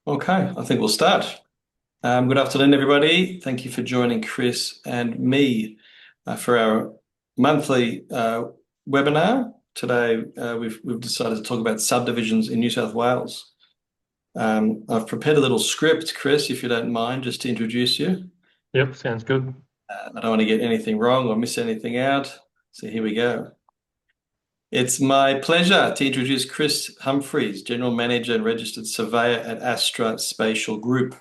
Okay, I think we'll start. Good afternoon, everybody. Thank you for joining Chris and me for our monthly webinar. Today, we've decided to talk about subdivisions in New South Wales. I've prepared a little script, Chris, if you don't mind, just to introduce you. Yep, sounds good. I don't want to get anything wrong or miss anything out. So here we go. It's my pleasure to introduce Chris Humphreys, General Manager and Registered Surveyor at Astra Spatial Group,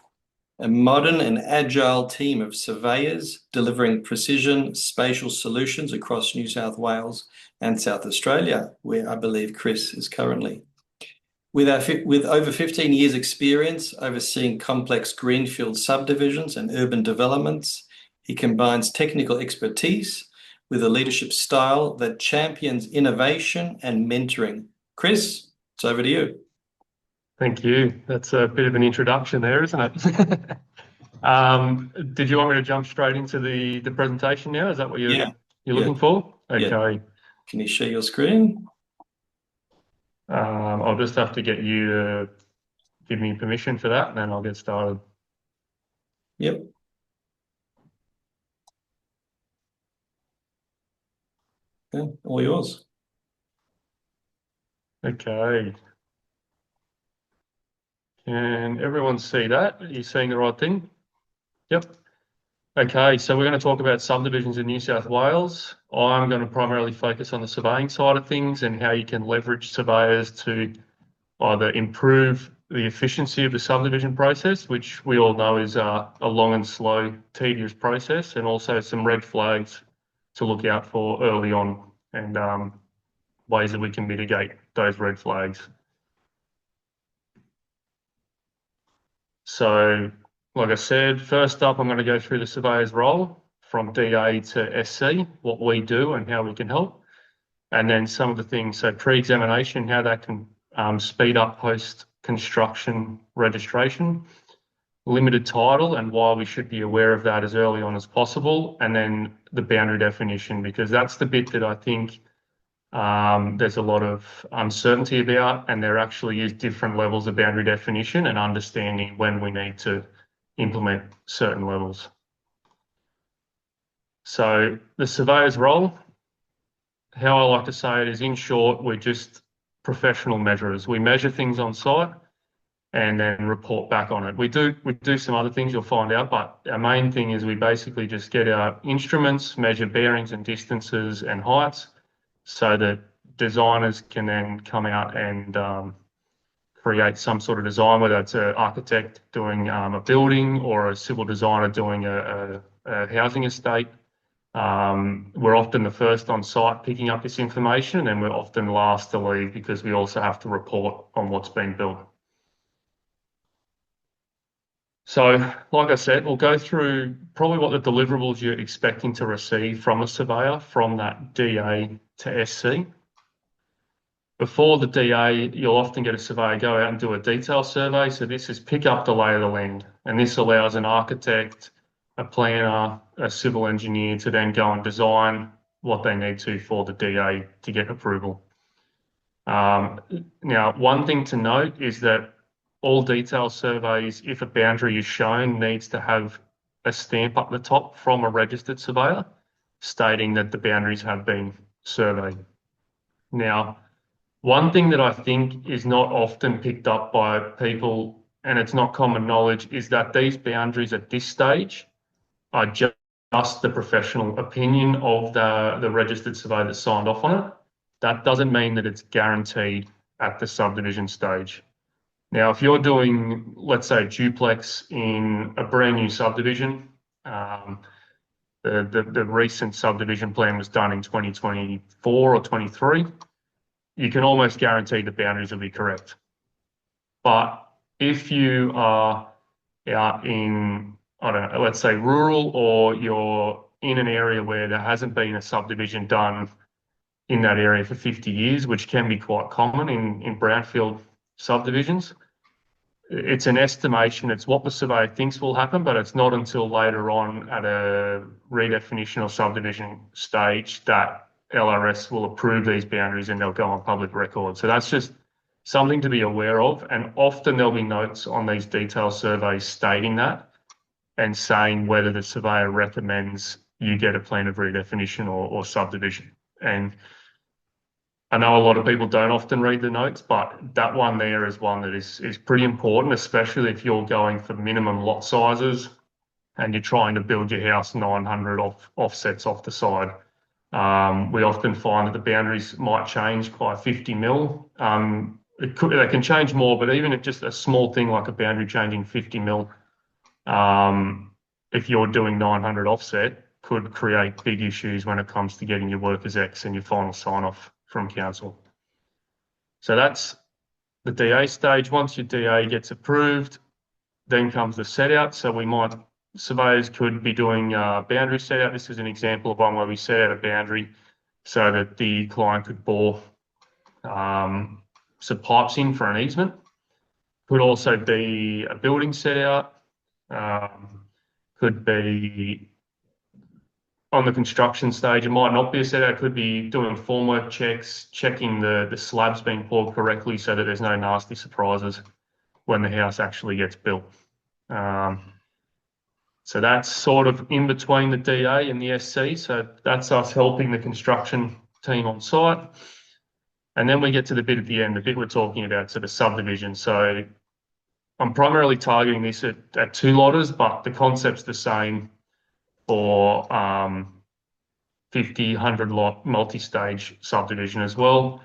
a modern and agile team of surveyors delivering precision spatial solutions across New South Wales and South Australia, where I believe Chris is currently. With over 15 years' experience overseeing complex greenfield subdivisions and urban developments, he combines technical expertise with a leadership style that champions innovation and mentoring. Chris, it's over to you. Thank you. That's a bit of an introduction there, isn't it? Did you want me to jump straight into the presentation now? Is that what you're Yeah, you're yeah, looking for? yeah. Okay. Can you share your screen? I'll just have to get you to give me permission for that, and then I'll get started. Yep. Okay, all yours. Okay. Can everyone see that? Are you seeing the right thing? Yep. Okay, so we're going to talk about subdivisions in New South Wales. I'm going to primarily focus on the surveying side of things and how you can leverage surveyors to either improve the efficiency of the subdivision process, which we all know is a long and slow, tedious process, and also some red flags to look out for early on and ways that we can mitigate those red flags. So, like I said, first up, I'm going to go through the surveyor's role from DA to SC, what we do and how we can help, and then some of the things, so pre-examination, how that can speed up post-construction registration, limited title and why we should be aware of that as early on as possible, and then the boundary definition, because that's the bit that I think there's a lot of uncertainty about, and there actually is different levels of boundary definition and understanding when we need to implement certain levels. So the surveyor's role, how I like to say it is, in short, we're just professional measurers. We measure things on site and then report back on it. We do some other things you'll find out, but our main thing is we basically just get our instruments, measure bearings and distances and heights, so that designers can then come out and create some sort of design, whether it's an architect doing a building or a civil designer doing a housing estate. We're often the first on site picking up this information, and we're often last to leave because we also have to report on what's been built. So, like I said, we'll go through probably what the deliverables you're expecting to receive from a surveyor from that DA to SC. Before the DA, you'll often get a surveyor go out and do a detail survey. So this is pick up the lay of the land. And this allows an architect, a planner, a civil engineer to then go and design what they need to for the DA to get approval. Now, one thing to note is that all detail surveys, if a boundary is shown, needs to have a stamp up the top from a registered surveyor stating that the boundaries have been surveyed. Now, one thing that I think is not often picked up by people, and it's not common knowledge, is that these boundaries at this stage are just the professional opinion of the registered surveyor that signed off on it. That doesn't mean that it's guaranteed at the subdivision stage. Now, if you're doing, let's say, duplex in a brand new subdivision, the recent subdivision plan was done in 2024 or 23, you can almost guarantee the boundaries will be correct. But if you are out in, I don't know, let's say rural, or you're in an area where there hasn't been a subdivision done in that area for 50 years, which can be quite common in brownfield subdivisions, it's an estimation. It's what the surveyor thinks will happen, but it's not until later on at a redefinition or subdivision stage that LRS will approve these boundaries and they'll go on public record. So that's just something to be aware of. And often there'll be notes on these detail surveys stating that and saying whether the surveyor recommends you get a plan of redefinition or subdivision. And I know a lot of people don't often read the notes, but that one there is one that is pretty important, especially if you're going for minimum lot sizes and you're trying to build your house 900 offsets off the side. We often find that the boundaries might change by 50 mil. They can change more, but even if just a small thing like a boundary changing 50 mil, if you're doing 900 offset, could create big issues when it comes to getting your workers X and your final sign off from council. So that's the DA stage. Once your DA gets approved, then comes the set out. So surveyors could be doing boundary set out. This is an example of one where we set out a boundary so that the client could bore some pipes in for an easement. Could also be a building set out. Could be on the construction stage. It might not be a set out. It could be doing formwork checks, checking the slabs being poured correctly so that there's no nasty surprises when the house actually gets built. So that's sort of in between the DA and the SC. So that's us helping the construction team on site. And then we get to the bit at the end, the bit we're talking about, so the subdivision. So I'm primarily targeting this at two lotters, but the concept's the same for 50, 100 lot multi-stage subdivision as well.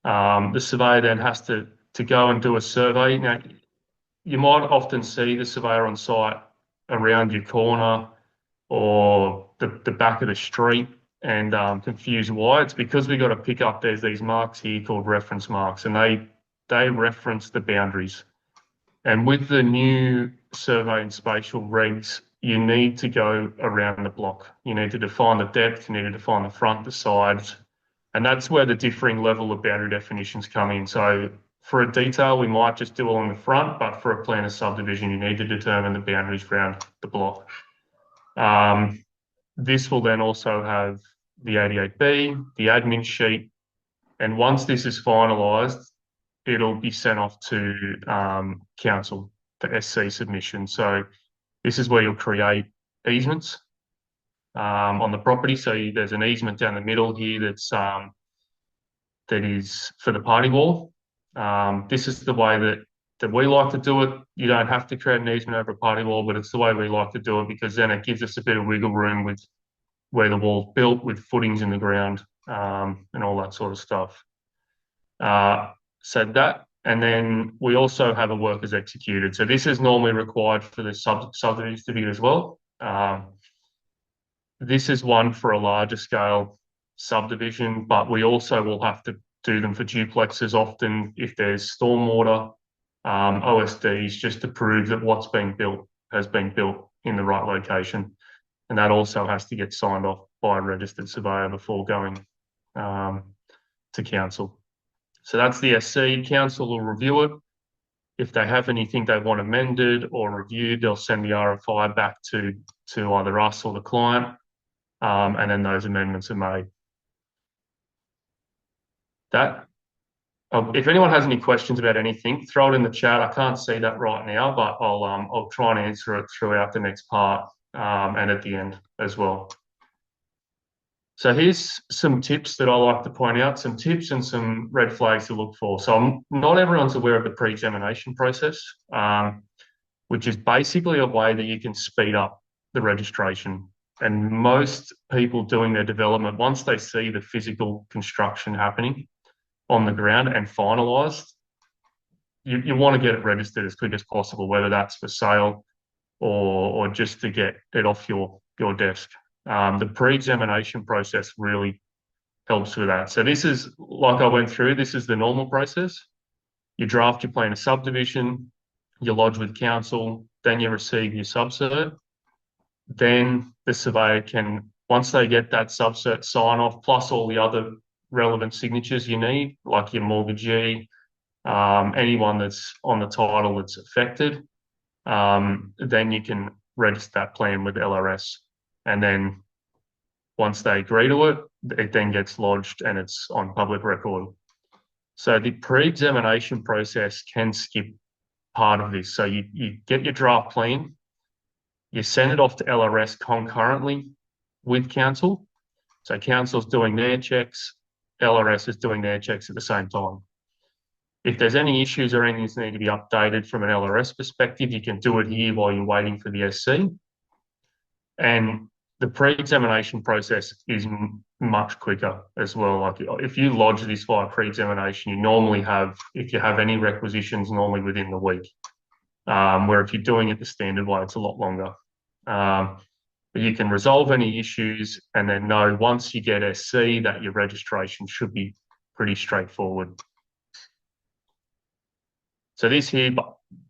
The surveyor then has to go and do a survey. Now, you might often see the surveyor on site around your corner or the back of the street and confuse why. It's because we've got to pick up, there's these marks here called reference marks, and they reference the boundaries. And with the new survey and spatial regs, you need to go around the block. You need to define the depth, you need to define the front, the sides, and that's where the differing level of boundary definitions come in. So for a detail, we might just do it on the front, but for a plan of subdivision, you need to determine the boundaries around the block. This will then also have the 88B, the admin sheet, and once this is finalised, it'll be sent off to council for SC submission. So this is where you'll create easements on the property. So there's an easement down the middle here that is for the party wall. This is the way that we like to do it. You don't have to create an easement over a party wall, but it's the way we like to do it because then it gives us a bit of wiggle room with where the wall's built, with footings in the ground and all that sort of stuff. So that, and then we also have a work as executed. So this is normally required for the subdivision certificate as well. This is one for a larger scale subdivision, but we also will have to do them for duplexes often if there's stormwater, OSDs, just to prove that what's being built has been built in the right location. And that also has to get signed off by a registered surveyor before going to council. So that's the SC. Council will review it. If they have anything they want amended or reviewed, they'll send the RFI back to either us or the client, and then those amendments are made. If anyone has any questions about anything, throw it in the chat. I can't see that right now, but I'll try and answer it throughout the next part and at the end as well. So here's some tips that I like to point out, some tips and some red flags to look for. So not everyone's aware of the pre-examination process, which is basically a way that you can speed up the registration. And most people doing their development, once they see the physical construction happening on the ground and finalised, you want to get it registered as quick as possible, whether that's for sale or just to get it off your desk. The pre-examination process really helps with that. So this is, like I went through, this is the normal process. You draft your plan of subdivision, you lodge with council, then you receive your subcert. Then the surveyor can, once they get that subcert sign off, plus all the other relevant signatures you need, like your mortgagee, anyone that's on the title that's affected, then you can register that plan with LRS. And then once they agree to it, it then gets lodged and it's on public record. So the pre-examination process can skip part of this. So you get your draft plan, you send it off to LRS concurrently with council. So council's doing their checks, LRS is doing their checks at the same time. If there's any issues or anything that need to be updated from an LRS perspective, you can do it here while you're waiting for the SC. And the pre-examination process is much quicker as well. Like if you lodge this via pre-examination, you normally have, if you have any requisitions, normally within the week. Where if you're doing it the standard way, it's a lot longer. But you can resolve any issues and then know once you get SC that your registration should be pretty straightforward. So this here,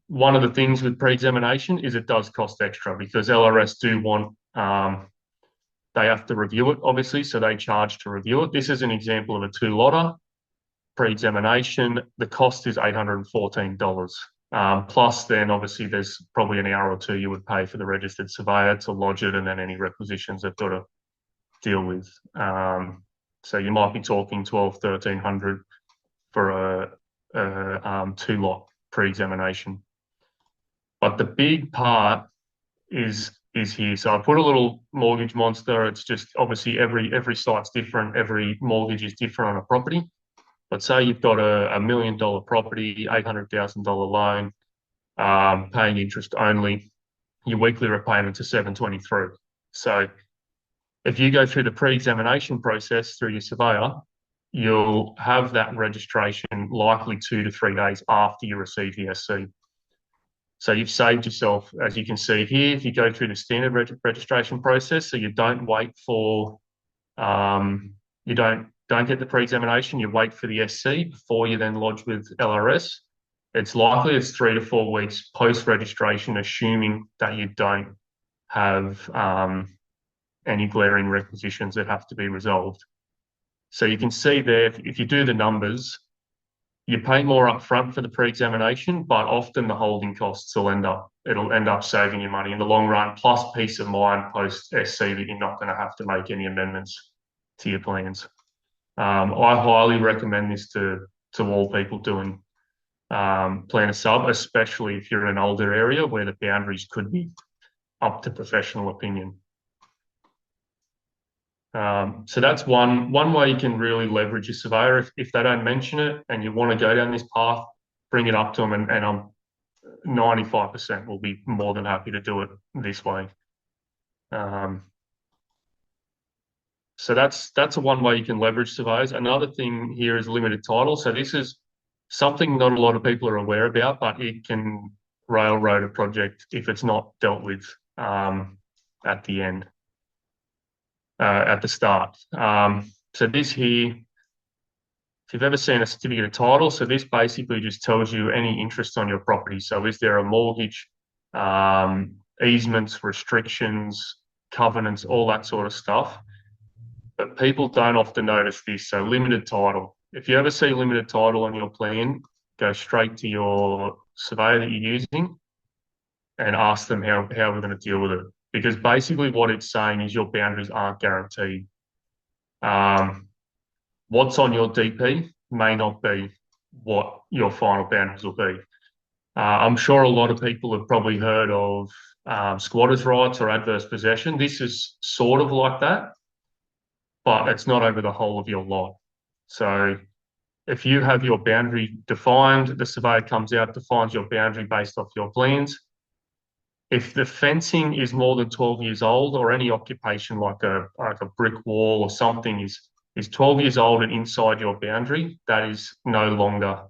one of the things with pre-examination is it does cost extra because LRS do want, they have to review it, obviously, so they charge to review it. This is an example of a two-lotter pre-examination. The cost is $814. Plus, then obviously there's probably an hour or two you would pay for the registered surveyor to lodge it, and then any requisitions they've got to deal with. So you might be talking 1,200, 1,300 for a two-lot pre-examination. But the big part is here. So I put a little mortgage monster. It's just obviously every site's different. Every mortgage is different on a property. But say you've got a $1 million property, $800,000 loan, paying interest only, your weekly repayments are $723. So if you go through the pre-examination process through your surveyor, you'll have that registration likely 2 to 3 days after you receive the SC. So you've saved yourself, as you can see here, if you go through the standard registration process, so you don't wait for, you don't get the pre-examination, you wait for the SC before you then lodge with LRS. It's likely it's 3 to 4 weeks post-registration, assuming that you don't have any glaring requisitions that have to be resolved. So you can see there, if you do the numbers, you pay more upfront for the pre-examination, but often the holding costs will it'll end up saving you money in the long run, plus peace of mind post SC that you're not going to have to make any amendments to your plans. I highly recommend this to all people doing plan a sub, especially if you're in an older area where the boundaries could be up to professional opinion. So that's one way you can really leverage your surveyor. If they don't mention it and you want to go down this path, bring it up to them, and I'm 95% will be more than happy to do it this way. So that's one way you can leverage surveyors. Another thing here is limited title. So this is something not a lot of people are aware about, but it can railroad a project if it's not dealt with at the end. At the start. So this here, if you've ever seen a certificate of title, so this basically just tells you any interest on your property. So is there a mortgage, easements, restrictions, covenants, all that sort of stuff. But people don't often notice this. So limited title. If you ever see limited title on your plan, go straight to your surveyor that you're using and ask them how we're going to deal with it. Because basically what it's saying is your boundaries aren't guaranteed. What's on your DP may not be what your final boundaries will be. I'm sure a lot of people have probably heard of squatters' rights or adverse possession. This is sort of like that, but it's not over the whole of your lot. So if you have your boundary defined, the surveyor comes out, defines your boundary based off your plans. If the fencing is more than 12 years old, or any occupation like a brick wall or something is 12 years old and inside your boundary, that is no longer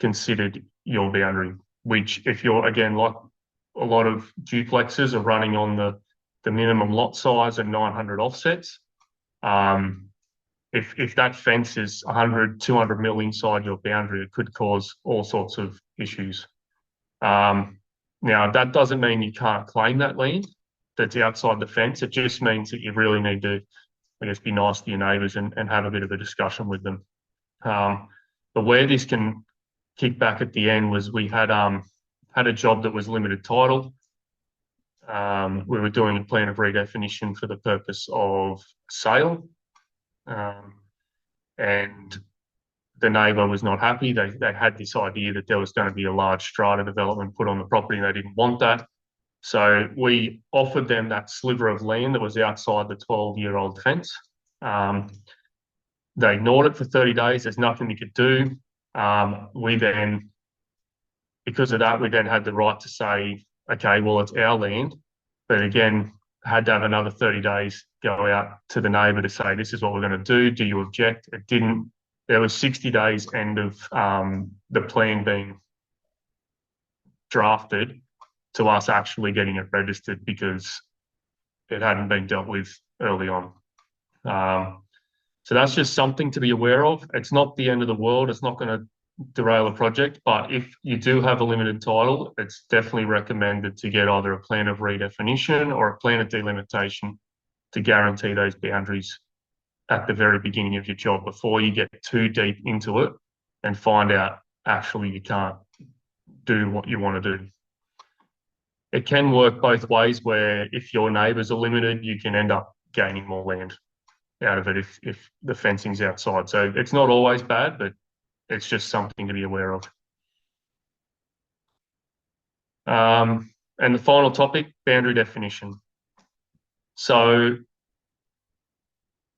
considered your boundary. Which, if you're, again, like a lot of duplexes are running on the minimum lot size and 900 offsets, if that fence is 100, 200 mil inside your boundary, it could cause all sorts of issues. Now, that doesn't mean you can't claim that land that's outside the fence. It just means that you really need to, I guess, be nice to your neighbours and have a bit of a discussion with them. But where this can kick back at the end was we had a job that was limited title. We were doing a plan of redefinition for the purpose of sale. And the neighbour was not happy. They had this idea that there was going to be a large strata development put on the property, and they didn't want that. So we offered them that sliver of land that was outside the 12-year-old fence. Um, they ignored it for 30 days. There's nothing we could do. We then, because of that, we then had the right to say, okay, well, it's our land. But again, had to have another 30 days go out to the neighbour to say, this is what we're going to do. Do you object? It didn't. There was 60 days end of the plan being drafted to us actually getting it registered because it hadn't been dealt with early on. So that's just something to be aware of. It's not the end of the world. It's not going to derail a project, but if you do have a limited title, it's definitely recommended to get either a plan of redefinition or a plan of delimitation to guarantee those boundaries at the very beginning of your job before you get too deep into it and find out actually you can't do what you want to do. It can work both ways where if your neighbours are limited, you can end up gaining more land out of it if the fencing's outside. So it's not always bad, but it's just something to be aware of. And the final topic, boundary definition. So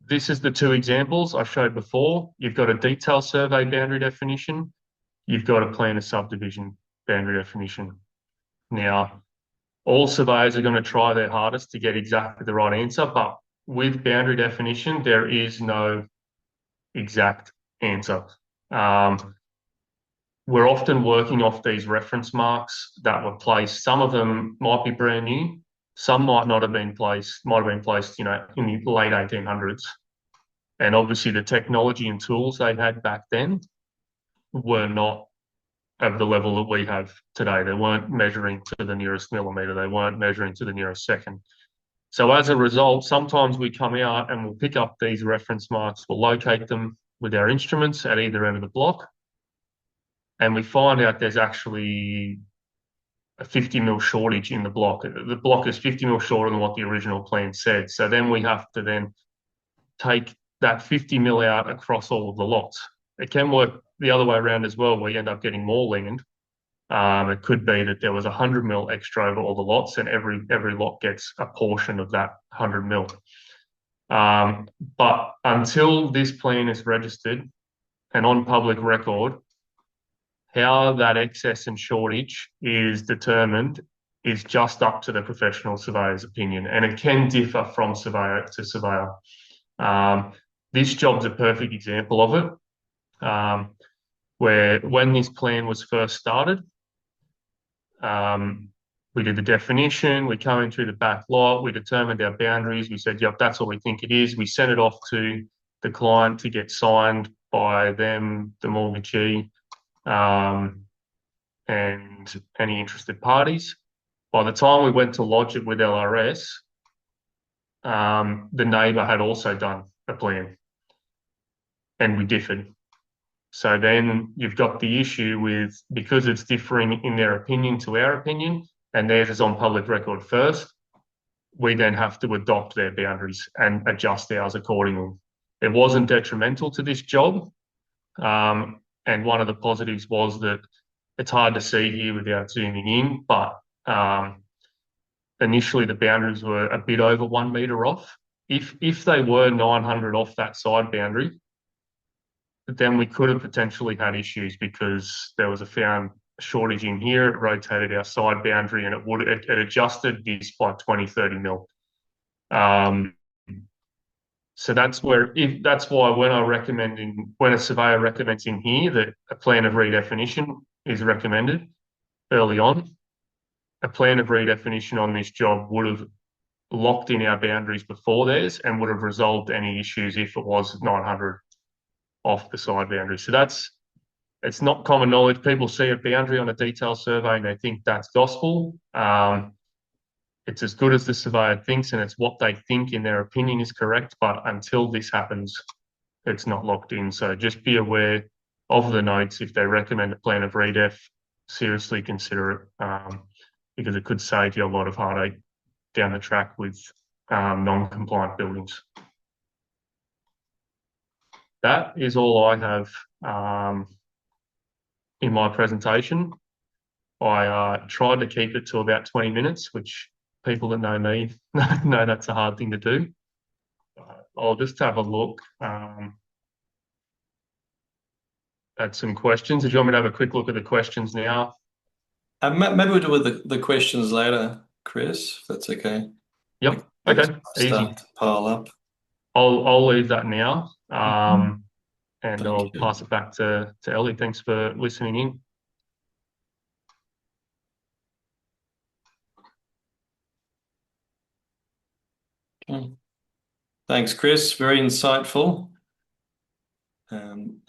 this is the two examples I showed before. You've got a detail survey boundary definition. You've got a plan of subdivision boundary definition. Now, all surveyors are going to try their hardest to get exactly the right answer, but with boundary definition, there is no exact answer. We're often working off these reference marks that were placed. Some of them might be brand new. Some might not have been placed, might have been placed, in the late 1800s. And obviously the technology and tools they had back then were not of the level that we have today. They weren't measuring to the nearest millimetre. They weren't measuring to the nearest second. So as a result, sometimes we come out and we'll pick up these reference marks, we'll locate them with our instruments at either end of the block, and we find out there's actually a 50 mil shortage in the block. The block is 50 mil shorter than what the original plan said. So then we have to then take that 50 mil out across all of the lots. It can work the other way around as well, where you end up getting more land. It could be that there was 100 mil extra over all the lots, and every lot gets a portion of that 100 mil. But until this plan is registered and on public record, how that excess and shortage is determined is just up to the professional surveyor's opinion, and it can differ from surveyor to surveyor. This job's a perfect example of it, where when this plan was first started, we did the definition, we came in through the back lot, we determined our boundaries, we said, yep, that's what we think it is. We sent it off to the client to get signed by them, the mortgagee, and any interested parties. By the time we went to lodge it with LRS, the neighbour had also done a plan, and we differed. So then you've got the issue with, because it's differing in their opinion to our opinion, and theirs is on public record first, we then have to adopt their boundaries and adjust ours accordingly. It wasn't detrimental to this job. And one of the positives was that it's hard to see here without zooming in, but initially the boundaries were a bit over 1 metre off. If they were 900 off that side boundary, then we could have potentially had issues because there was a found shortage in here. It rotated our side boundary and it adjusted this by 20, 30 mil. So that's why when a surveyor recommends in here that a plan of redefinition is recommended early on, a plan of redefinition on this job would have locked in our boundaries before theirs and would have resolved any issues if it was 900 off the side boundary. So it's not common knowledge. People see a boundary on a detail survey and they think that's gospel. It's as good as the surveyor thinks, and it's what they think in their opinion is correct. But until this happens, it's not locked in. So just be aware of the notes. If they recommend a plan of redef, seriously consider it, because it could save you a lot of heartache down the track with non-compliant buildings. that is all I have in my presentation. I tried to keep it to about 20 minutes, which people that know me know that's a hard thing to do. I'll just have a look at some questions. Did you want me to have a quick look at the questions now? Maybe we'll do with the questions later, Chris, if that's okay. Yep. Okay. Easy. Start to pile up. I'll leave that now. And Thank I'll you. pass it back to Ellie. Thanks for listening in. Okay. Thanks, Chris. Very insightful.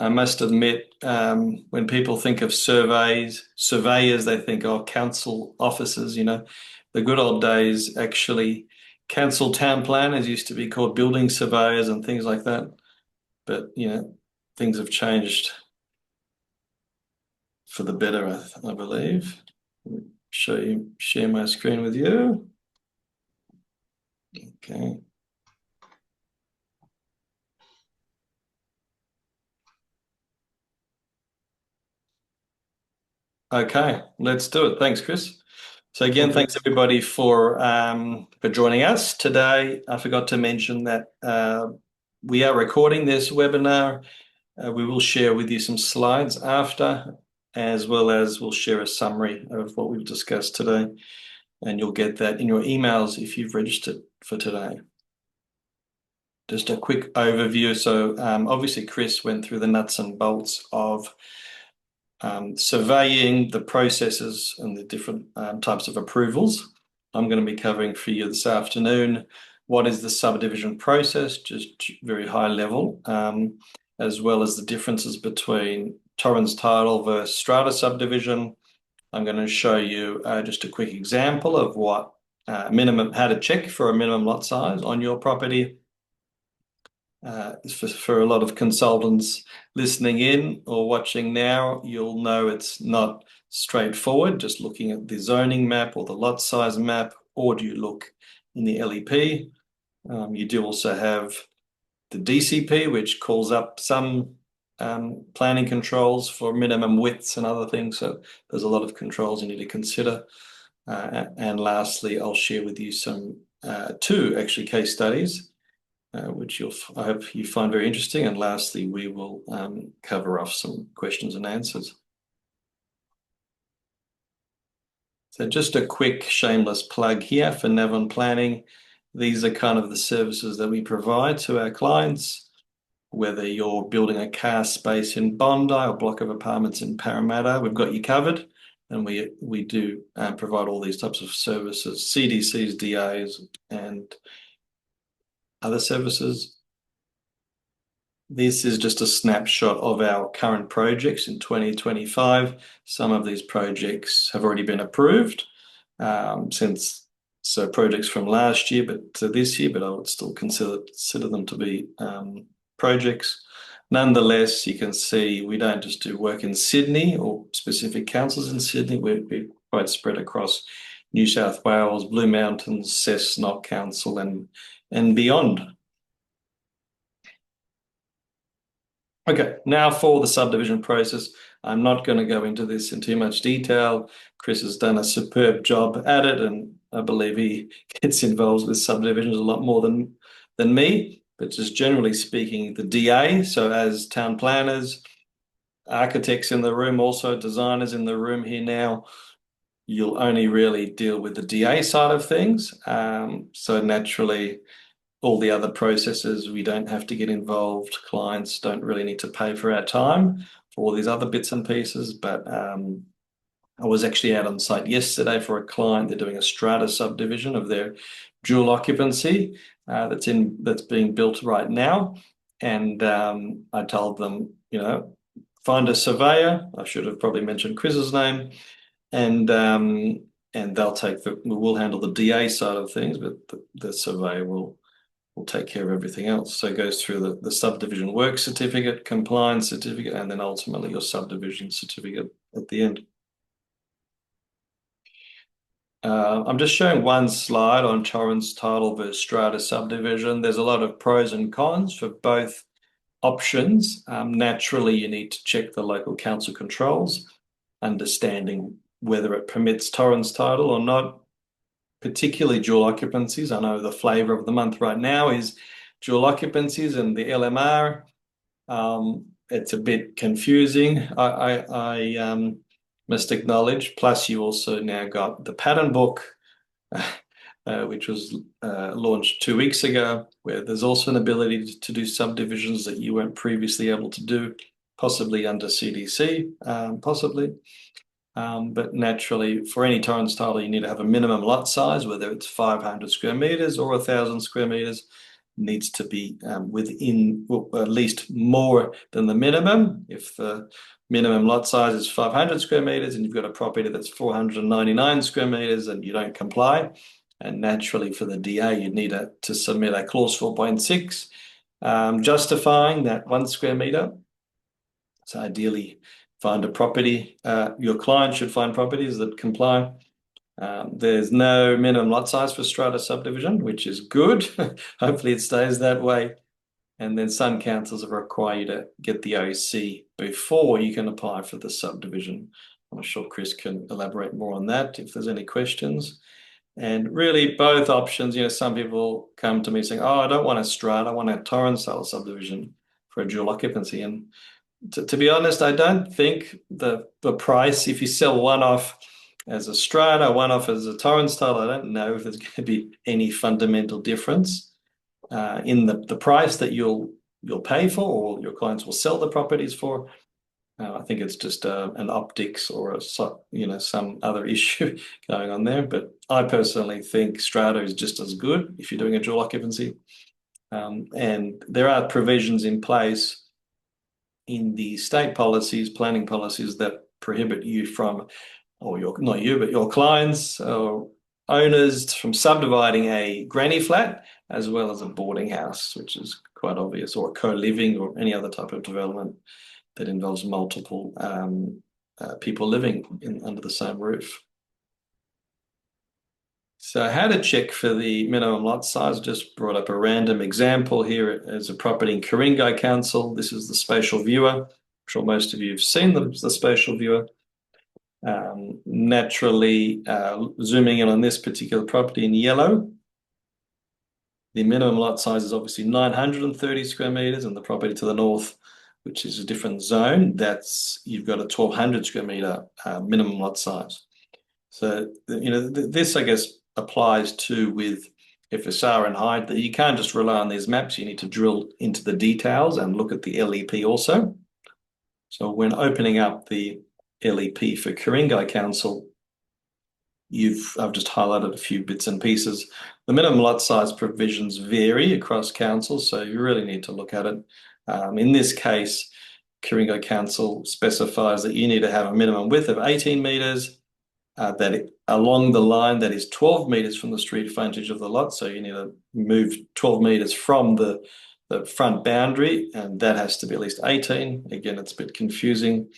I must admit, when people think of surveyors, they think, oh, council officers, the good old days, actually, council town planners used to be called building surveyors and things like that. But, things have changed for the better, I believe. Share my screen with you. Okay. Okay, let's do it. Thanks, Chris. So again, Okay. thanks everybody for joining us today. I forgot to mention that we are recording this webinar. We will share with you some slides after, as well as we'll share a summary of what we've discussed today. And you'll get that in your emails if you've registered for today. Just a quick overview. So obviously Chris went through the nuts and bolts of surveying, the processes and the different types of approvals. I'm going to be covering for you this afternoon what is the subdivision process, just very high level, as well as the differences between Torrens title versus strata subdivision. I'm going to show you just a quick example of what how to check for a minimum lot size on your property. For a lot of consultants listening in or watching now, you'll know it's not straightforward, just looking at the zoning map or the lot size map, or do you look in the LEP? You do also have the DCP, which calls up some planning controls for minimum widths and other things. So there's a lot of controls you need to consider. And lastly, I'll share with you two actually case studies which I hope you find very interesting. And lastly, we will cover off some questions and answers. So just a quick shameless plug here for Navon Planning. These are kind of the services that we provide to our clients, whether you're building a car space in Bondi or block of apartments in Parramatta, we've got you covered. And we do provide all these types of services, CDCs, DAs, and other services. This is just a snapshot of our current projects in 2025. Some of these projects have already been approved so projects from last year, but to this year, but I would still consider them to be projects. Nonetheless, you can see we don't just do work in Sydney or specific councils in Sydney. We're quite spread across New South Wales, Blue Mountains, Cessnock Council, and beyond. Okay, now for the subdivision process. I'm not going to go into this in too much detail. Chris has done a superb job at it, and I believe he gets involved with subdivisions a lot more than me. But just generally speaking, the DA, so as town planners, architects in the room, also designers in the room here now, you'll only really deal with the DA side of things. So naturally, all the other processes, we don't have to get involved. Clients don't really need to pay for our time for all these other bits and pieces. But I was actually out on site yesterday for a client. They're doing a strata subdivision of their dual occupancy that's being built right now. And I told them, find a surveyor. I should have probably mentioned Chris's name. And we'll handle the DA side of things, but the surveyor will take care of everything else. So it goes through the subdivision work certificate, compliance certificate, and then ultimately your subdivision certificate at the end. I'm just showing one slide on Torrens title versus strata subdivision. There's a lot of pros and cons for both options. Naturally, you need to check the local council controls, understanding whether it permits Torrens title or not, particularly dual occupancies. I know the flavour of the month right now is dual occupancies and the LMR. It's a bit confusing. I must acknowledge. Plus, you also now got the pattern book, which was launched 2 weeks ago, where there's also an ability to do subdivisions that you weren't previously able to do, possibly under CDC, possibly. But naturally, for any Torrens title, you need to have a minimum lot size, whether it's 500 square meters or 1,000 square meters, needs to be within, well, at least more than the minimum. If the minimum lot size is 500 square meters and you've got a property that's 499 square meters and you don't comply, and naturally for the DA, you'd need to submit a clause 4.6 justifying that 1 square meter. So ideally, find a property. Your client should find properties that comply. There's no minimum lot size for strata subdivision, which is good. Hopefully it stays that way. And then some councils require you to get the OC before you can apply for the subdivision. I'm sure Chris can elaborate more on that if there's any questions. And really both options, some people come to me saying, oh, I don't want a strata, I want a Torrens style subdivision for a dual occupancy. And to be honest, I don't think the price, if you sell one off as a strata, one off as a Torrens style, I don't know if there's going to be any fundamental difference in the price that you'll pay for, or your clients will sell the properties for. I think it's just an optics or some other issue going on there. But I personally think strata is just as good if you're doing a dual occupancy. And there are provisions in place in the state policies, planning policies, that prohibit you from, or not you, but your clients or owners from subdividing a granny flat as well as a boarding house, which is quite obvious, or co-living or any other type of development that involves multiple people living under the same roof. So how to check for the minimum lot size? Just brought up a random example here as a property in Ku-ring-gai Council. This is the spatial viewer. I'm sure most of you have seen the spatial viewer. Naturally, zooming in on this particular property in yellow, the minimum lot size is obviously 930 square meters, and the property to the north, which is a different zone, you've got a 1,200 square meter minimum lot size. So, this, I guess, applies to with FSR and height, that you can't just rely on these maps. You need to drill into the details and look at the LEP also. So when opening up the LEP for Ku-ring-gai Council, I've just highlighted a few bits and pieces. The minimum lot size provisions vary across councils, so you really need to look at it. In this case, Ku-ring-gai Council specifies that you need to have a minimum width of 18 meters, along the line that is 12 meters from the street frontage of the lot. So you need to move 12 meters from the front boundary, and that has to be at least 18. Again, it's a bit confusing.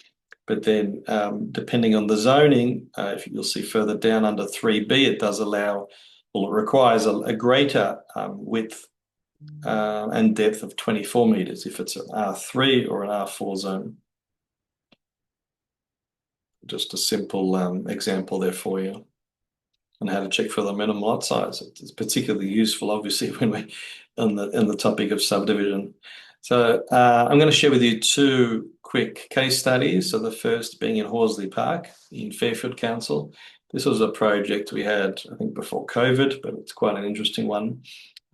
But then depending on the zoning, if you'll see further down under 3B, it does allow, well, it requires a greater width and depth of 24 meters if it's an R3 or an R4 zone. Just a simple example there for you on how to check for the minimum lot size. It's particularly useful, obviously, when we're on the topic of subdivision. So I'm going to share with you two quick case studies. So the first being in Horsley Park in Fairfield Council. This was a project we had, I think, before COVID, but it's quite an interesting one.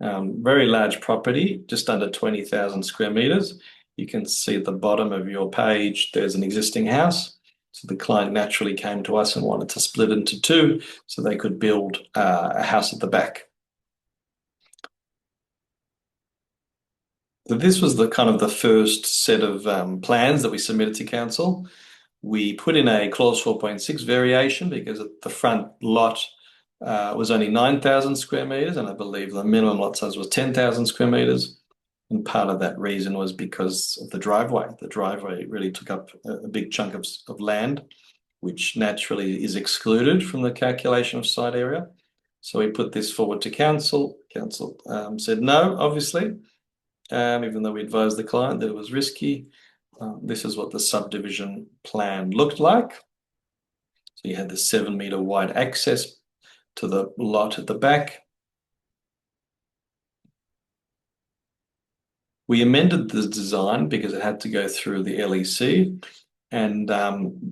Very large property, just under 20,000 square meters. You can see at the bottom of your page, there's an existing house. So the client naturally came to us and wanted to split into two so they could build a house at the back. So this was the kind of the first set of plans that we submitted to council. We put in a clause 4.6 variation because the front lot was only 9,000 square meters, and I believe the minimum lot size was 10,000 square meters. And part of that reason was because of the driveway. The driveway really took up a big chunk of land, which naturally is excluded from the calculation of site area. So we put this forward to council. Council said no, obviously. even though we advised the client that it was risky. This is what the subdivision plan looked like. So you had the 7 meter wide access to the lot at the back. We amended the design because it had to go through the LEC. And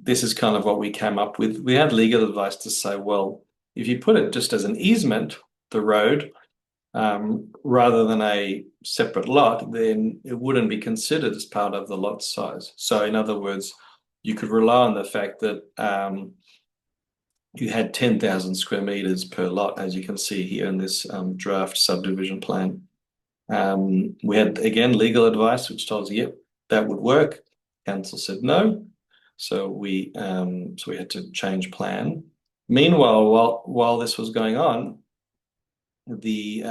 this is kind of what we came up with. We had legal advice to say, well, if you put it just as an easement, the road, rather than a separate lot, then it wouldn't be considered as part of the lot size. So in other words, you could rely on the fact that you had 10,000 square meters per lot, as you can see here in this draft subdivision plan. We had, again, legal advice, which told us, yep, that would work. Council said no. So we had to change plan. Meanwhile, while this was going on, the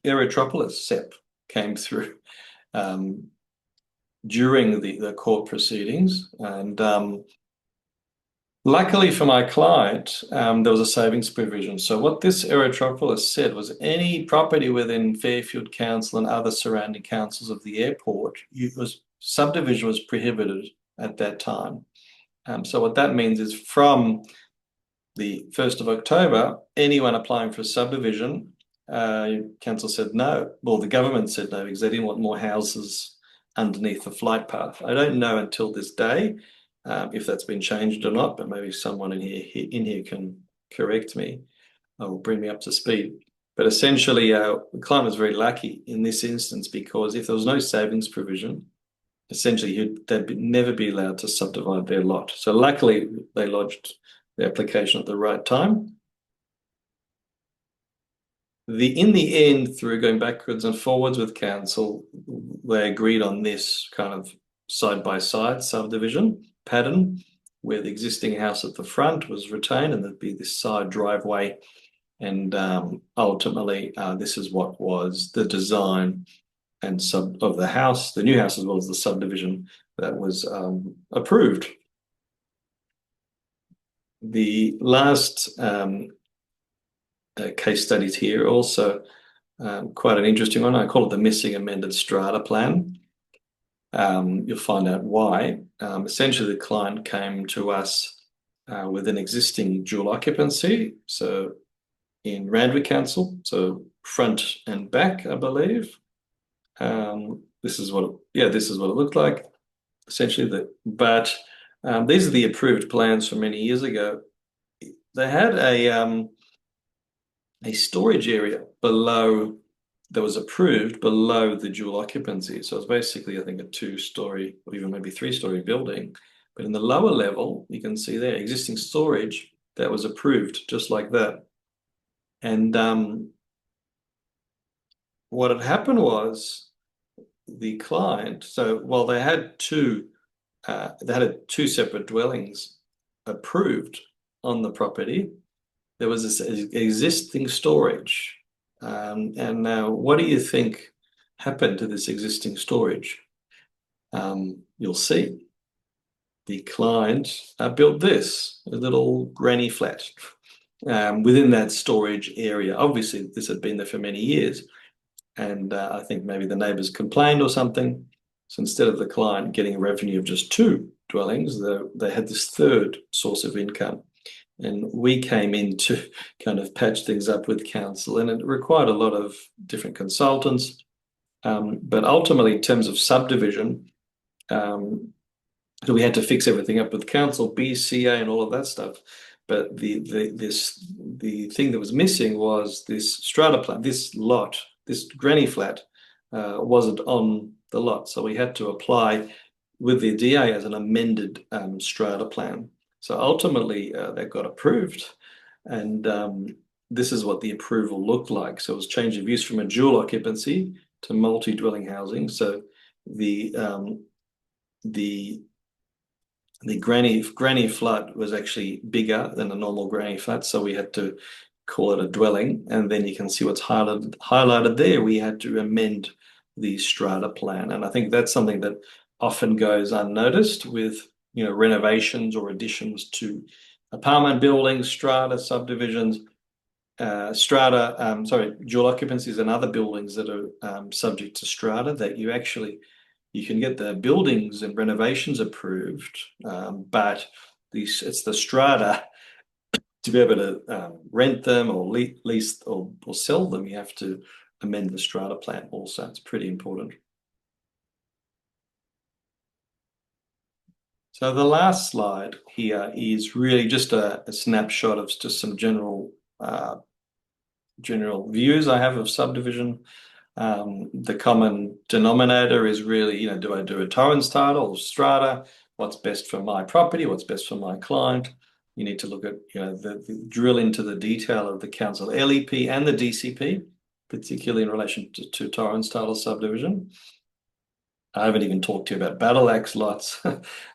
Aerotropolis SEP came through during the court proceedings, and luckily for my client, there was a savings provision. So what this Aerotropolis said was any property within Fairfield Council and other surrounding councils of the airport, subdivision was prohibited at that time. So what that means is from the 1st of October, anyone applying for a subdivision, council said no. Well, the government said no because they didn't want more houses underneath the flight path. I don't know until this day if that's been changed or not, but maybe someone in here can correct me or bring me up to speed. But essentially, the client was very lucky in this instance because if there was no savings provision, essentially they'd never be allowed to subdivide their lot. So luckily, they lodged the application at the right time. In the end, through going backwards and forwards with council, they agreed on this kind of side-by-side subdivision pattern where the existing house at the front was retained and there'd be this side driveway. And ultimately, this is what was the design and of the house, the new house, as well as the subdivision that was approved. The last case studies here also quite an interesting one. I call it the missing amended strata plan. You'll find out why. Essentially, the client came to us with an existing dual occupancy, so in Randwick Council, so front and back, I believe. This is what it looked like. Essentially, but these are the approved plans from many years ago. They had a storage area below that was approved below the dual occupancy. So it's basically, I think, a 2-story or even maybe 3-story building. But in the lower level, you can see there existing storage that was approved just like that. And what had happened was the client, so while they had two separate dwellings approved on the property, there was this existing storage. And now, what do you think happened to this existing storage? You'll see. The client built this, a little granny flat within that storage area. Obviously, this had been there for many years. And I think maybe the neighbours complained or something. So instead of the client getting a revenue of just 2 dwellings, they had this third source of income. And we came in to kind of patch things up with council, and it required a lot of different consultants. But ultimately, in terms of subdivision, so we had to fix everything up with council, BCA, and all of that stuff. But the thing that was missing was this strata plan, this lot, this granny flat wasn't on the lot. So we had to apply with the DA as an amended strata plan. So ultimately, that got approved, and this is what the approval looked like. So it was change of use from a dual occupancy to multi-dwelling housing. So the granny flat was actually bigger than a normal granny flat, so we had to call it a dwelling. And then you can see what's highlighted there. We had to amend the strata plan, and I think that's something that often goes unnoticed with renovations or additions to apartment buildings, strata subdivisions. dual occupancies and other buildings that are subject to strata that you can get the buildings and renovations approved, but it's the strata to be able to rent them or lease or sell them. You have to amend the strata plan also. It's pretty important. So the last slide here is really just a snapshot of just some general views I have of subdivision. The common denominator is really, do I do a Torrens title or strata? What's best for my property? What's best for my client? You need to look at, drill into the detail of the council LEP and the DCP, particularly in relation to Torrens title subdivision. I haven't even talked to you about battle axe lots.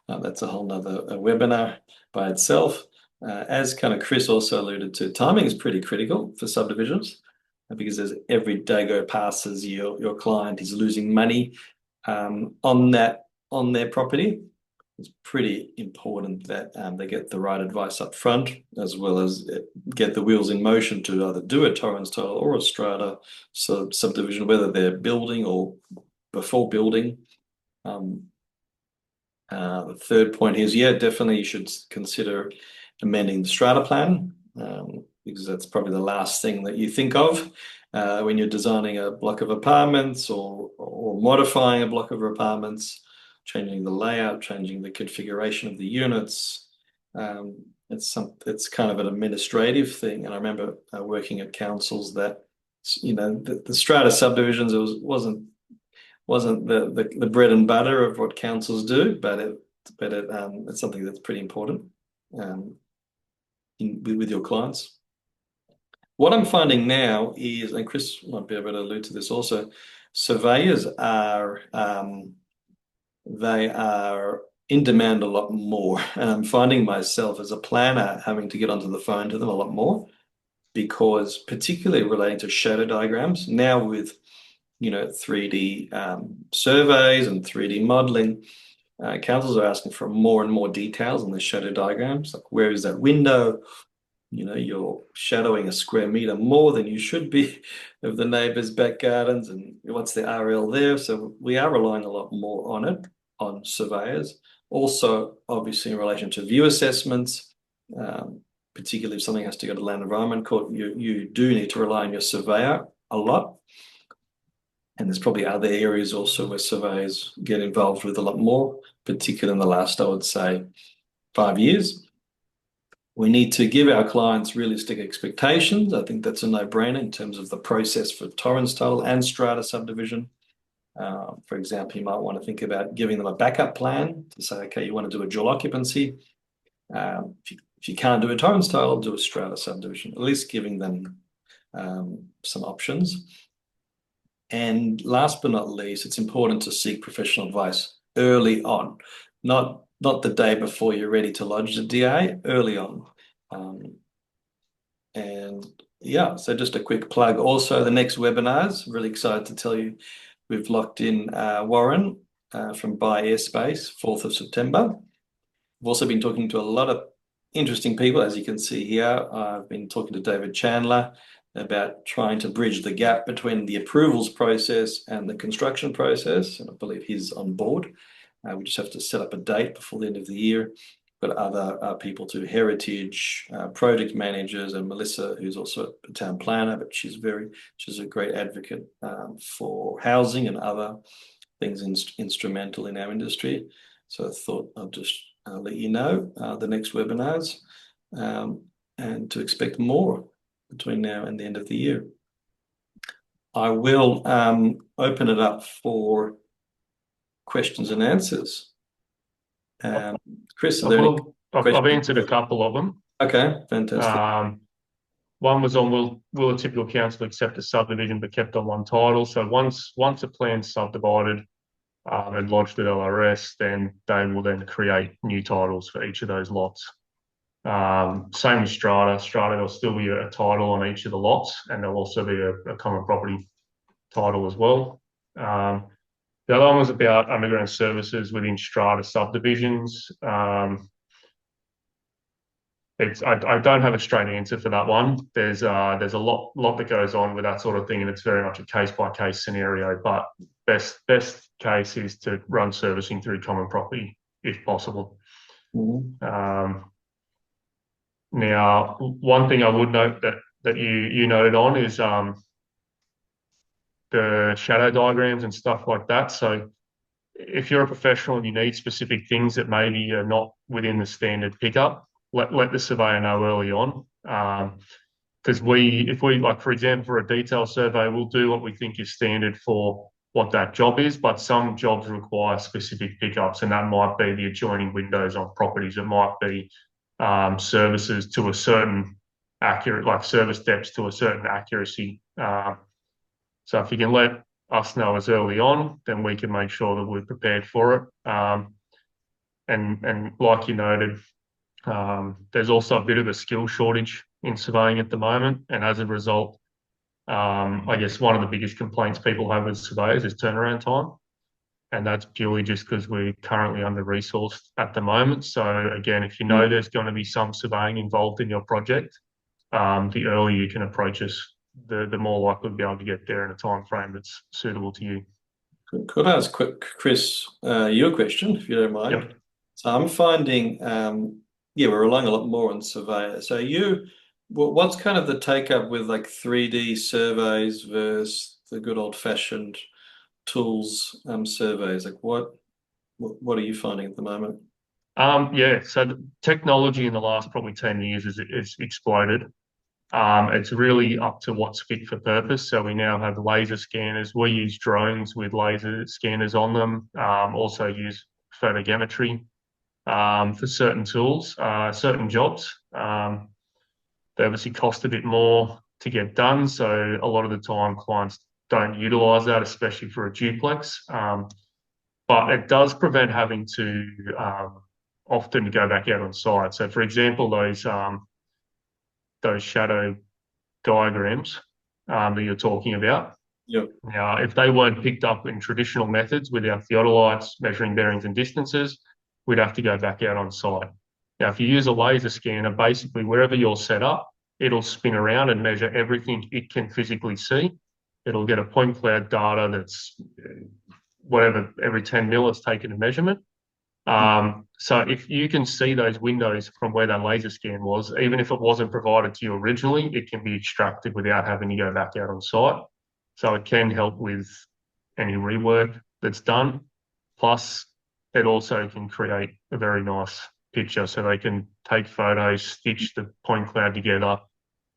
That's a whole nother webinar by itself. As kind of Chris also alluded to, timing is pretty critical for subdivisions because as every day go passes, your client is losing money on their property. It's pretty important that they get the right advice up front, as well as get the wheels in motion to either do a Torrens title or a strata subdivision, whether they're building or before building. The third point is, definitely you should consider amending the strata plan because that's probably the last thing that you think of when you're designing a block of apartments or modifying a block of apartments, changing the layout, changing the configuration of the units. It's kind of an administrative thing, and I remember working at councils that the strata subdivisions wasn't the bread and butter of what councils do, but it's something that's pretty important with your clients. What I'm finding now is, and Chris might be able to allude to this also, surveyors are they are in demand a lot more, and I'm finding myself as a planner having to get onto the phone to them a lot more because, particularly relating to shadow diagrams now with 3D surveys and 3D modeling, councils are asking for more and more details on the shadow diagrams. Like, where is that window? You're shadowing a square meter more than you should be of the neighbor's back gardens, and what's the RL there? So we are relying a lot more on surveyors. Also, obviously, in relation to view assessments, particularly if something has to go to Land Environment Court, you do need to rely on your surveyor a lot. And there's probably other areas also where surveyors get involved with a lot more, particularly in the last, I would say, 5 years. We need to give our clients realistic expectations. I think that's a no-brainer in terms of the process for Torrens title and strata subdivision. For example, you might want to think about giving them a backup plan to say, okay, you want to do a dual occupancy. If you can't do a Torrens title, do a strata subdivision, at least giving them some options. And last but not least, it's important to seek professional advice early on, not the day before you're ready to lodge the DA, early on. So just a quick plug. Also, the next webinars, really excited to tell you, we've locked in Warren from Buy Airspace, 4th of September. We've also been talking to a lot of interesting people, as you can see here. I've been talking to David Chandler about trying to bridge the gap between the approvals process and the construction process, and I believe he's on board. We just have to set up a date before the end of the year. But other people too, Heritage, project managers, and Melissa, who's also a town planner, but she's a great advocate for housing and other things instrumental in our industry. So I thought I'll just let you know the next webinars and to expect more between now and the end of the year. I will open it up for questions and answers. Chris, are there any questions? I've answered a couple of them. Okay, fantastic. One was on will a typical council accept a subdivision but kept on one title? So once a plan's subdivided and lodged at LRS, then they will then create new titles for each of those lots. Same with strata. Strata, there'll still be a title on each of the lots, and there'll also be a common property title as well. The other one was about underground services within strata subdivisions. I don't have a straight answer for that one. There's a lot that goes on with that sort of thing, and it's very much a case by case scenario. But best case is to run servicing through common property if possible. Mhm. Um, Now, one thing I would note that you noted on is the shadow diagrams and stuff like that. So if you're a professional and you need specific things that maybe are not within the standard pickup, let the surveyor know early on. Because if we, like, for example, for a detail survey, we'll do what we think is standard for what that job is, but some jobs require specific pickups, and that might be the adjoining windows on properties. It might be services to a certain like service depths to a certain accuracy. So if you can let us know as early on, then we can make sure that we're prepared for it. And like you noted, there's also a bit of a skill shortage in surveying at the moment, and as a result, I guess one of the biggest complaints people have with surveyors is turnaround time, and that's purely just because we're currently under-resourced at the moment. So again, if you know there's going to be some surveying involved in your project, the earlier you can approach us, the more likely we'll be able to get there in a time frame that's suitable to you. Could I ask quick, Chris, you a question, if you don't mind? Yep. So I'm finding, yeah, we're relying a lot more on surveyor. So what's kind of the take up with like 3D surveys versus the good old-fashioned tools surveys? Like what are you finding at the moment? Yeah, so the technology in the last probably 10 years is exploded. It's really up to what's fit for purpose. So we now have laser scanners. We use drones with laser scanners on them. Also use photogrammetry for certain tools, certain jobs. They obviously cost a bit more to get done. So a lot of the time, clients don't utilize that, especially for a duplex. But it does prevent having to often go back out on site. So, for example, those shadow diagrams that you're talking about. Yep. Now, if they weren't picked up in traditional methods with our theodolites measuring bearings and distances, we'd have to go back out on site. Now, if you use a laser scanner, basically wherever you're set up, it'll spin around and measure everything it can physically see. It'll get a point cloud data that's whatever, every 10 mil it's taken a measurement. So if you can see those windows from where that laser scan was, even if it wasn't provided to you originally, it can be extracted without having to go back out on site. So it can help with any rework that's done. Plus, it also can create a very nice picture. So they can take photos, stitch the point cloud together,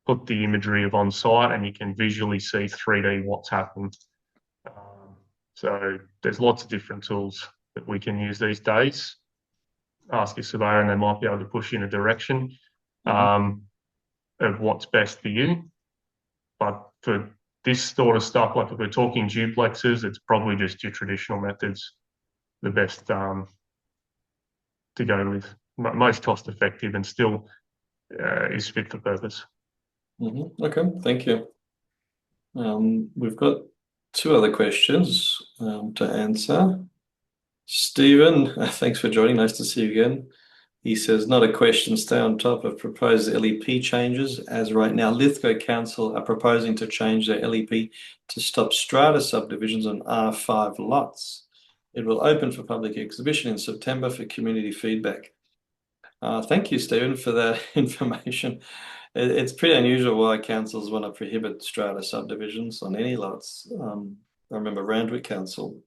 put the imagery of on site, and you can visually see 3D what's happened. So there's lots of different tools that we can use these days. Ask your surveyor, and they might be able to push you in a direction Mhm. of what's best for you. But for this sort of stuff, like if we're talking duplexes, it's probably just your traditional methods, the best to go with, most cost effective, and still is fit for purpose. Okay, thank you. We've got two other questions to answer. Stephen, thanks for joining. Nice to see you again. He says, not a question, stay on top of proposed LEP changes. As right now, Lithgow Council are proposing to change their LEP to stop strata subdivisions on R5 lots. It will open for public exhibition in September for community feedback. Thank you, Stephen, for that information. It's pretty unusual why councils want to prohibit strata subdivisions on any lots. I remember Randwick Council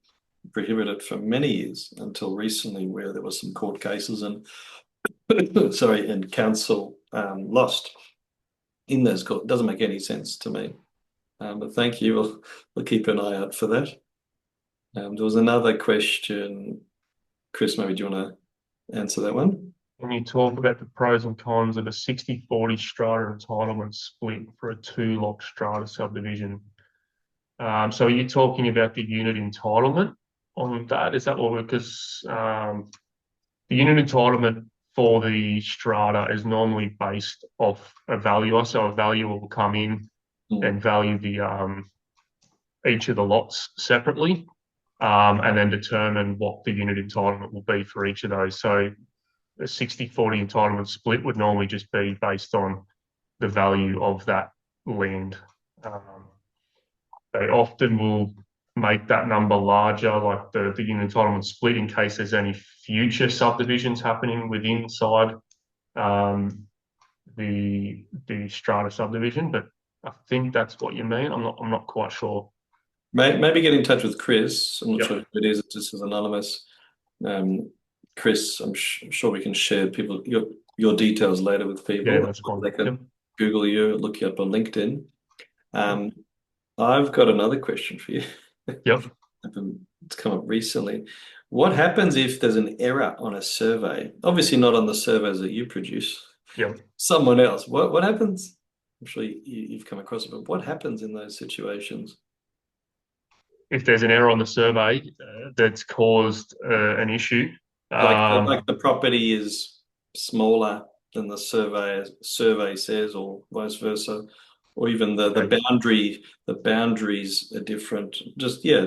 prohibited it for many years until recently, where there was some court cases and sorry, and council lost in those court. It doesn't make any sense to me. But thank you. We'll keep an eye out for that. There was another question. Chris, maybe do you want to answer that one? When you talk about the pros and cons of a 60-40 strata entitlement split for a two-lot strata subdivision, so are you talking about the unit entitlement on that? Is that what because the unit entitlement for the strata is normally based off a valuer. So a valuer will come in and value the each of the lots separately, and then determine what the unit entitlement will be for each of those. So a 60-40 entitlement split would normally just be based on the value of that land. Um, they often will make that number larger, like the unit entitlement split, in case there's any future subdivisions happening within inside um, the strata subdivision. But I think that's what you mean. I'm not quite sure. Maybe get in touch with Chris. I'm not sure Yep. who it is. It just is anonymous. Um, Chris, I'm sure we can share people your details later with Yeah, people. that's fine. They Yep. can Google you, look you up on LinkedIn. Yep. Um, I've got another question for you. Yep. It's come up recently. What happens if there's an error on a survey? Obviously, not on the surveys that you produce. Yep. Someone else. What happens? I'm sure you've come across it, but what happens in those situations? If there's an error on the survey that's caused an issue, Like the property is smaller than the survey says, or vice versa, or even okay. the boundaries are different. Just yeah.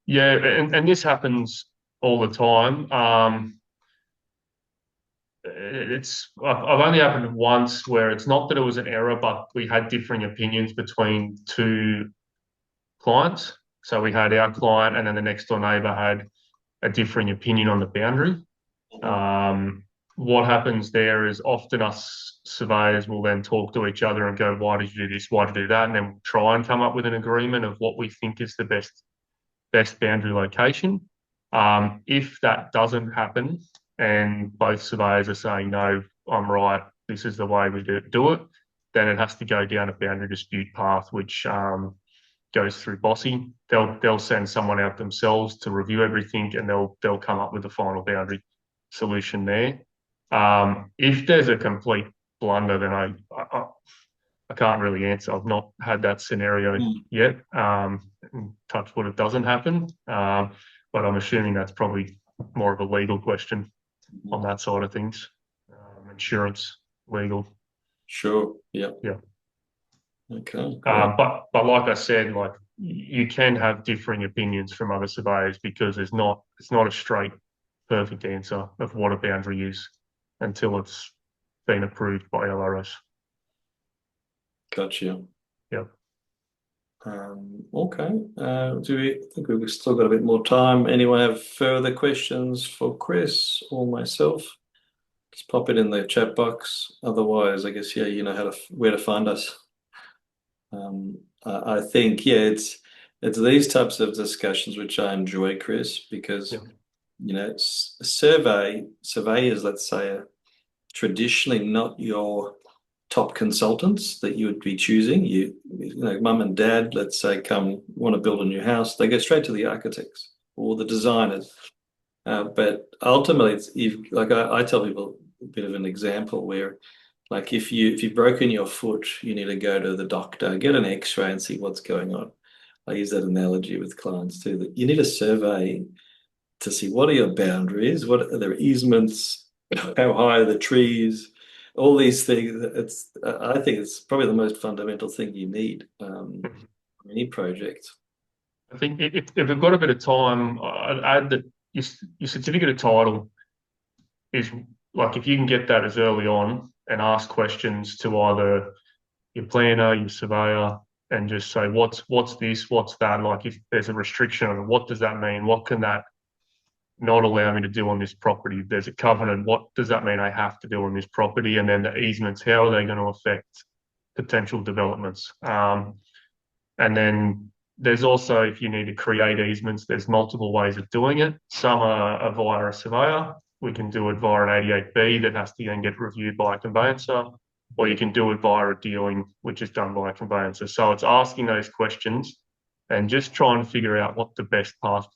Yeah, and this happens all the time. I've only happened once where it's not that it was an error, but we had differing opinions between two clients. So we had our client, and then the next door neighbour had a differing opinion on the boundary. Mhm. Um, what happens there is often us surveyors will then talk to each other and go, "Why did you do this? Why did you do that?" And then we'll try and come up with an agreement of what we think is the best boundary location. If that doesn't happen and both surveyors are saying, no, I'm right, this is the way we do it, then it has to go down a boundary dispute path, which goes through Bossy. They'll send someone out themselves to review everything, and they'll come up with a final boundary solution there. If there's a complete blunder, then I can't really answer. I've not had that scenario Mm. yet. Touch wood, it doesn't happen. But I'm assuming that's probably more of a legal question on that side of things. Insurance, legal, Sure. Yeah. yeah. Okay. Great. But like I said, like you can have differing opinions from other surveyors because it's not a straight perfect answer of what a boundary is until it's been approved by LRS. Gotcha. Yeah. Okay. Do we I think we've still got a bit more time? Anyone have further questions for Chris or myself? Just pop it in the chat box. Otherwise, I guess yeah, you know where to find us. I think yeah, it's these types of discussions which I enjoy, Chris, Yeah. because you know, surveyors, let's say, are traditionally not your top consultants that you would be choosing. You know, mum and dad, let's say, come want to build a new house, they go straight to the architects or the designers. But ultimately, it's like I tell people a bit of an example where, like, if you've broken your foot, you need to go to the doctor, get an X-ray, and see what's going on. I use that analogy with clients too. That you need a survey to see what are your boundaries, what are their easements, how high are the trees, all these things. I think it's probably the most fundamental thing you need for any project. I think if we've got a bit of time, I'd add that your certificate of title is like if you can get that as early on and ask questions to either your planner, your surveyor, and just say what's this, what's that. Like if there's a restriction on it, what does that mean? What can that not allow me to do on this property? If there's a covenant, what does that mean I have to do on this property? And then the easements, how are they going to affect potential developments? And then there's also, if you need to create easements, there's multiple ways of doing it. Some are via a surveyor. We can do it via an 88B that has to then get reviewed by a conveyancer, or you can do it via a dealing, which is done by a conveyancer. So it's asking those questions and just trying to figure out what the best path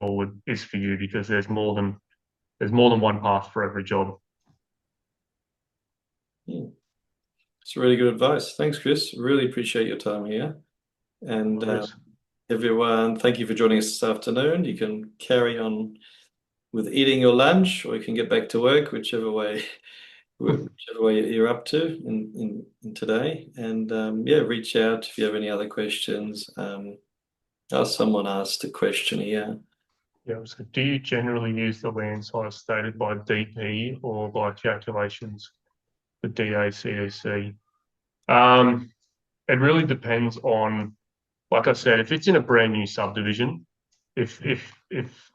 forward is for you, because there's more than one path for every job. Yeah. It's really good advice. Thanks, Chris. Really appreciate your time here. No And worries. everyone, thank you for joining us this afternoon. You can carry on with eating your lunch, or you can get back to work, whichever way you're up to in today. And yeah, reach out if you have any other questions. Someone asked a question here. Yeah. So do you generally use the land size stated by DP or by calculations for DACDC? It really depends on, like I said, if it's in a brand new subdivision, if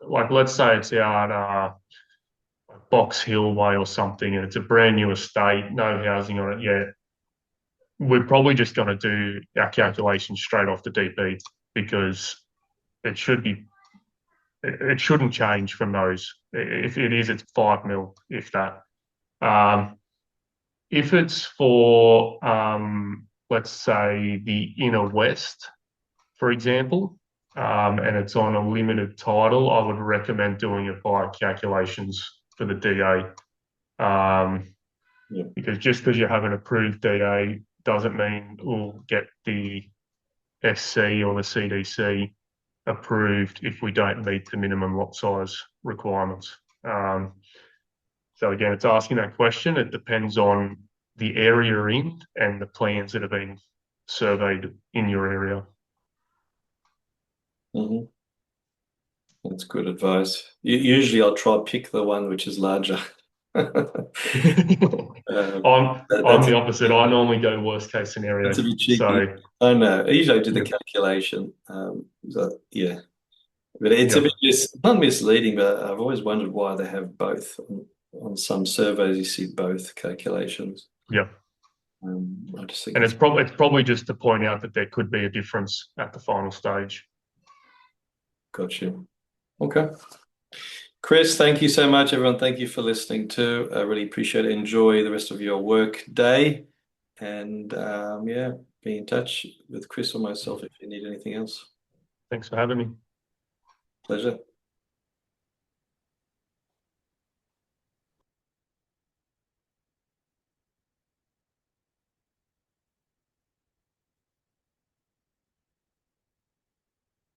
like let's say it's out Box Hill Way or something, and it's a brand new estate, no housing on it yet, we're probably just going to do our calculations straight off the DP because it should be it shouldn't change from those. If it is, it's 5 mil, if that. Um, if it's for let's say the inner west, for example, and it's on a limited title, I would recommend doing it by calculations for the DA. Yeah. Because just because you have an approved DA doesn't mean we'll get the SC or the CDC approved if we don't meet the minimum lot size requirements. So again, it's asking that question. It depends on the area you're in and the plans that have been surveyed in your area. Hmm. That's good advice. Usually I'll try pick the one which is larger. I'm That's the opposite. I normally go worst case scenario. a bit cheeky. So I know. Usually I do the yeah, calculation. Yeah, but it's a yeah, bit not misleading. But I've always wondered why they have both. On some surveys, you see both calculations. yeah. I just think And it's it's probably just to point out that there could be a difference at the final stage. got you. Okay. Chris, thank you so much, everyone. Thank you for listening too. I really appreciate it. Enjoy the rest of your work day. And yeah, be in touch with Chris or myself if you need anything else. Thanks for having me. Pleasure.